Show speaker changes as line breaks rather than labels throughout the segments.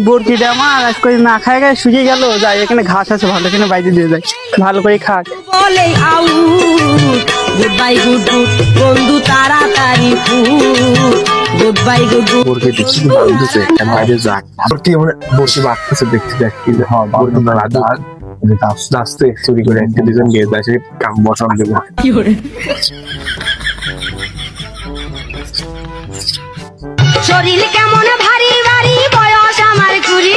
বরকিটা আমার আজকে না খায় গায়ে শুকিয়ে গেল, যাই এখানে ঘাস আছে ভালো, এখানে বাইরে দিয়ে যায় ভালো করে খাক।
বলে out good bye good good বন্ধু তাড়াতাড়ি গুড বাই গুড গুড
বরকি দেখছি বাঁধতেছে বাইরে যাক বরকি আমরা বরকি বাঁধতেছে দেখছি দেখছি হ্যাঁ বরকি না রাজা আস্তে আস্তে চুরি করে একটা দুজন গিয়ে যায় কাম বসান দেবো
কি করে শরীর কেমন ভারী ভারী বয়স আমার কুড়ি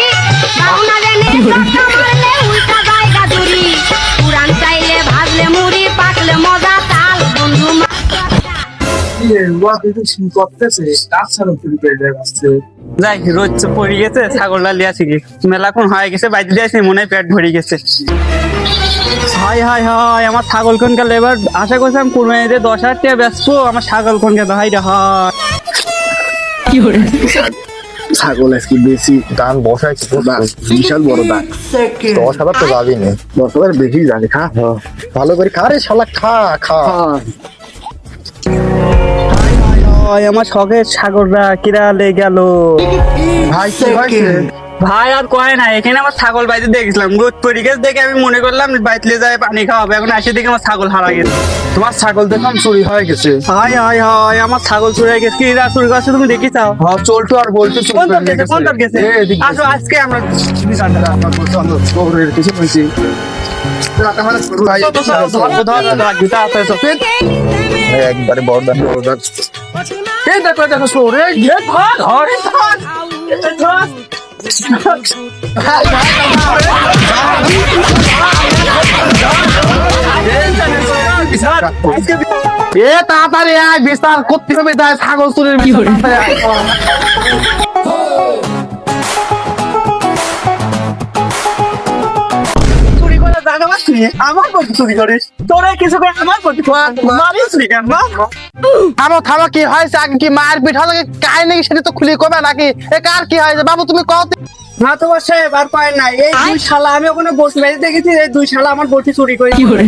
বাউনা দেনে টাকা মারলে উল্টা জায়গা দূরি পুরান চাইলে ভাজলে মুড়ি পাকলে মজা তাল বন্ধু
যাই রোজ পড়ে গেছে, ছাগলটা লিয়াছি কি মেলাক্ষণ হয়ে গেছে, বাইরে দিয়েছি মনে হয় পেট ভরে গেছে। হাই হাই হাই আমার ছাগল কোনকে এবার আশা করছিলাম কুরবানিতে 10,000 টাকা বেচবো, আমার ছাগল কোনকে হাই রে হাই।
কি করে
ছাগল আজকে বেশি দান বসাইছে বিশাল বড় দান 10,000 তো যাবি না 10,000 বেশি যাবে খা ভালো করে খা রে শালা খা খা
হাই আমার শখের ছাগলটা কিরা লে গেল
ভাই কি হয়েছে
ভাই। আর কয় না এখানে আমার ছাগল বাইতে দেখছিলাম রোদ পড়ে গেছে দেখে আমি মনে করলাম বাইতলে যায় পানি খাওয়াবে, এখন আসে দেখে আমার ছাগল হারা গেছে।
তোমার ছাগল দেখলাম চুরি হয়ে গেছে।
হাই হাই হাই আমার ছাগল চুরি হয়ে গেছে, কি চুরি করছে তুমি দেখি চাও?
হ্যাঁ চলতো আর বলতো
কোন তোর গেছে আসো আজকে আমরা
কিছু হয়েছে একবারে বড়দান
এই দেখো দেখো সরে গেট ভাগ হরে
এ তাড়াতাড়ি আয় বিস্তার করতে হবে তাই ছাগল চুরির
চুরি করে জায়গা পাচ্ছি আমার প্রতি চুরি করিস তোরা কিছু করে আমার প্রতি মারিস নি কেন?
থামো থামো কি হয়েছে আগে কি মায়ের পিঠা লাগে কাই নাকি সেটা তো খুলে কবে নাকি এ কার কি হয়েছে বাবু তুমি কও
না তো সাহেব আর পায় নাই এই দুই শালা আমি ওখানে বসে বেঁচে দেখেছি, এই দুই শালা আমার বটি চুরি করে
কি করে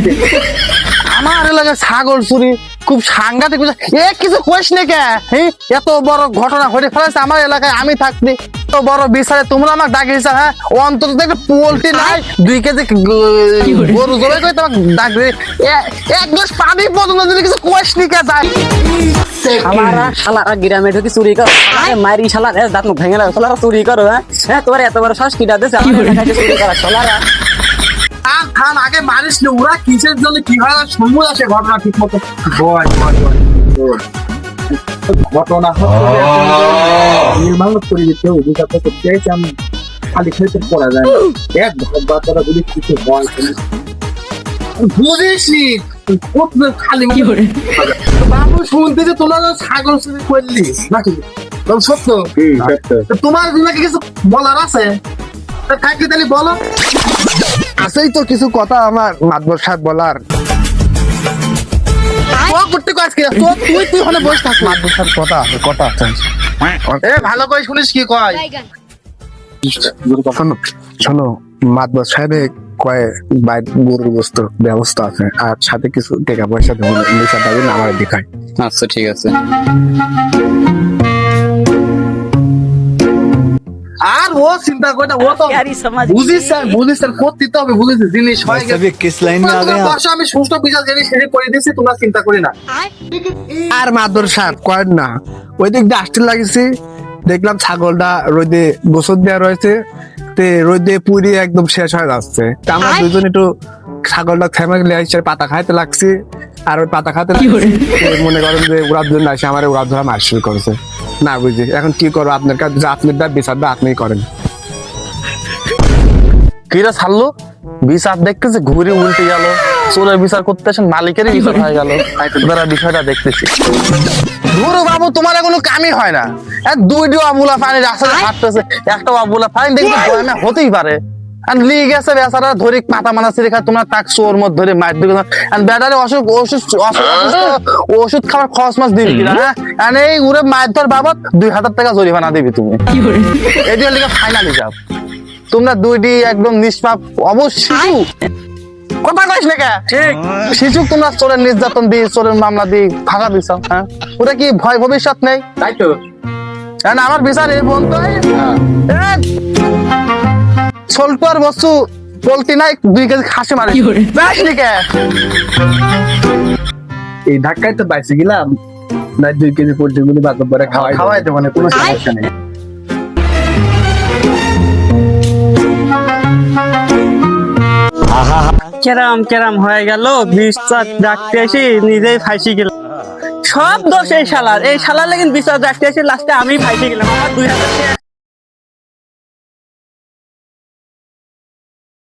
আমার এলাকায় ছাগল চুরি খুব সাংঘাতিক এ কিছু কইস না কে এত বড় ঘটনা ঘটে ফেলেছে আমার এলাকায় আমি থাকতে এত বড় বিচারে তোমরা আমাকে ডাকিয়েছ হ্যাঁ অন্তত দেখলে পোল্ট্রি নাই 2 কেজি গরু জবাই করে তোমাকে ডাকবে এক গ্লাস পানি পর্যন্ত যদি কিছু কইস নি কে যায়
শালারা গ্রামে ঢুকে চুরি করো মারি শালার দাঁত মুখ ভেঙে লাগো শালারা চুরি করো হ্যাঁ তোমার এত বড় শ্বাস কিটা দিয়েছে চুরি করা শালারা
খান আগে মারিস না ওরা কিসের জন্য কি হয় সময় আসে ঘটনা ঠিক মতো ঘটনা নির্মাণ করে দিতে অভিজ্ঞতা করতে আমি খালি খেতে পড়া যায় এক বাচ্চারা যদি কিছু হয় বুঝিস নি খালি বাবু শুনতে যে তোমরা ছাগল চুরি করলি নাকি সত্য তোমার নাকি কিছু বলার আছে কাকে তাহলে বলো আছেই তো কিছু কথা আমার মাতবর সাহেব বলার তুই হলে বসে থাক মাতবর সাহেব কথা আছে এ ভালো করে শুনিস কি কয় শোনো মাতবর সাহেব কয় বাইক গরুর বস্তু ব্যবস্থা আছে আর সাথে কিছু টাকা পয়সা দেবো আমার দেখায়।
আচ্ছা ঠিক আছে
আর ও চিন্তা করে না ও তো বুঝিস স্যার করতে হবে বুঝেছিস জিনিস হয় কিস লাইন মে আগে আমি সুস্থ বিচার জিনিস সেটা করে দিয়েছি তোমরা চিন্তা করি না। আর মাদর সাহেব কয় না ওই দিক দিয়ে আসতে লাগিয়েছি দেখলাম ছাগলটা রোদে গোসল দেওয়া রয়েছে তে রোদে পুরি একদম শেষ হয়ে যাচ্ছে আমরা দুজন একটু ছাগলটা থেমে পাতা খাইতে লাগছি আর ওই পাতা খাইতে মনে করেন যে ওরা দুজন আসে আমার ওরা ধরা মার শুরু করেছে না বুঝি এখন কি করবো আপনার কাছে আপনার বিচারটা আপনিই করেন
কিরা ছাড়লো বিচার দেখতেছে ঘুরে উল্টে গেল চোরের বিচার করতে আসেন মালিকের বিচার হয়ে গেল তারা বিষয়টা দেখতেছি
ধুরু বাবু তোমার কোনো কামই হয় না দুইটি আবুলা পানি রাস্তায় হাঁটতেছে একটা আবুলা পানি দেখতে হতেই পারে লিয়ে গেছে বেচারা ধরে পাতা মানা ছিঁড়ে খায় তোমরা তাক চোর মত ধরে মার দিবে ব্যাটারে ওষুধ খাবার খরচ মাস দিবি কিনা হ্যাঁ এই উড়ে মায়ের ধর বাবদ 2,000 টাকা জরিমানা দিবি তুমি এটি হলে ফাইনালি যাও তোমরা দুইটি একদম নিষ্পাপ অবশ্যই কথা কইস না শিশু তোমরা চোরের নির্যাতন দি চোরের মামলা দি ফাঁকা দিছ হ্যাঁ ওটা কি ভয় ভবিষ্যৎ নেই
তাই তো
কারণ আমার বিচার এই বলতো ছোল্টু আর বস্তু বলতি নাই 2 কেজি খাসি মারি যাস নিকে
এই ধাক্কায় তো বাইসে গেলাম না 2 কেজি পোল্ট্রি গুলি বাদ করে খাওয়াই দেবো মানে কোনো সমস্যা নেই
কেরাম কেরাম হয়ে গেল বিচার ডাকতে এসে নিজেই ফাঁসি গেলাম সব দোষ এই শালার লেগে বিচার ডাকতে এসে লাস্টে আমি ফাঁসি গেলাম আমার 2000 টাকা